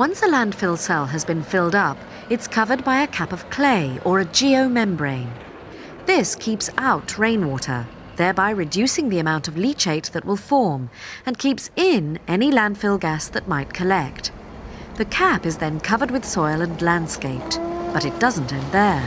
Once a landfill cell has been filled up, it's covered by a cap of clay or a geomembrane. This keeps out rainwater, thereby reducing the amount of leachate that will form and keeps in any landfill gas that might collect. The cap is then covered with soil and landscaped, but it doesn't end there.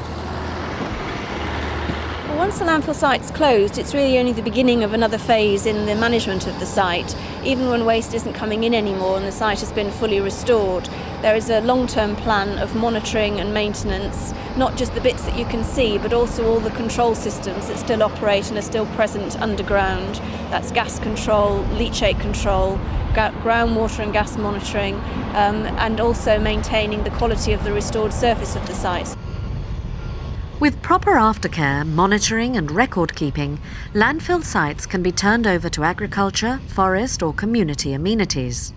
Once the landfill site's closed, it's really only the beginning of another phase in the management of the site. Even when waste isn't coming in anymore and the site has been fully restored, there is a long-term plan of monitoring and maintenance, not just the bits that you can see, but also all the control systems that still operate and are still present underground. That's gas control, leachate control, groundwater and gas monitoring, and also maintaining the quality of the restored surface of the site. With proper aftercare, monitoring and record keeping, landfill sites can be turned over to agriculture, forest or community amenities.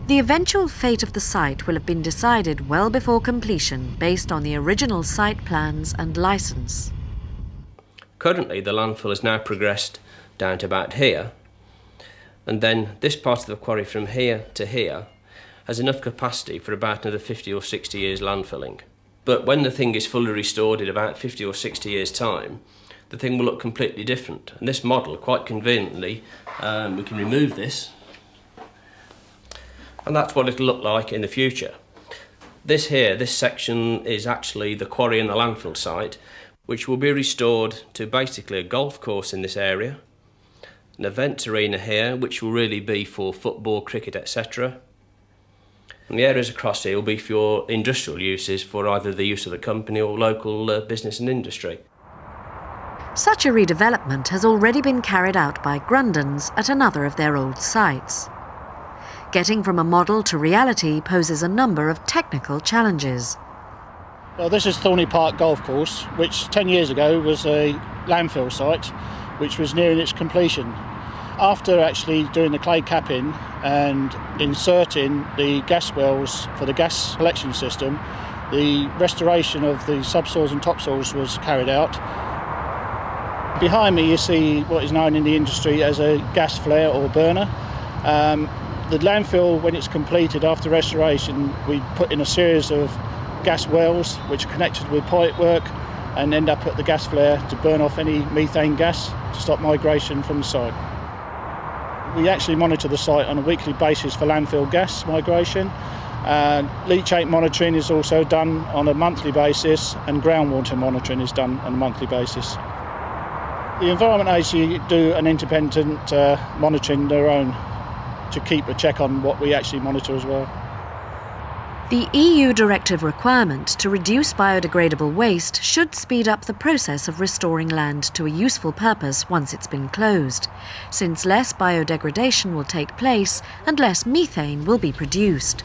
The eventual fate of the site will have been decided well before completion based on the original site plans and licence. Currently the landfill has now progressed down to about here, and then this part of the quarry from here to here has enough capacity for about another 50 or 60 years landfilling. But when the thing is fully restored in about 50 or 60 years' time, the thing will look completely different. And this model, quite conveniently, we can remove this, and that's what it'll look like in the future. This section is actually the quarry and the landfill site, which will be restored to basically a golf course in this area, an events arena here, which will really be for football, cricket, etc. And the areas across here will be for your industrial uses, for either the use of the company or local business and industry. Such a redevelopment has already been carried out by Grundens at another of their old sites. Getting from a model to reality poses a number of technical challenges. Well, this is Thorney Park Golf Course, which 10 years ago was a landfill site, which was nearing its completion. After actually doing the clay capping and inserting the gas wells for the gas collection system, the restoration of the subsoils and topsoils was carried out. Behind me you see what is known in the industry as a gas flare or burner. The landfill, when it's completed after restoration, we put in a series of gas wells which are connected with pipework and end up at the gas flare to burn off any methane gas to stop migration from the site. We actually monitor the site on a weekly basis for landfill gas migration. Leachate monitoring is also done on a monthly basis, and groundwater monitoring is done on a monthly basis. The Environment Agency do an independent monitoring their own to keep a check on what we actually monitor as well. The EU directive requirement to reduce biodegradable waste should speed up the process of restoring land to a useful purpose once it's been closed, since less biodegradation will take place and less methane will be produced.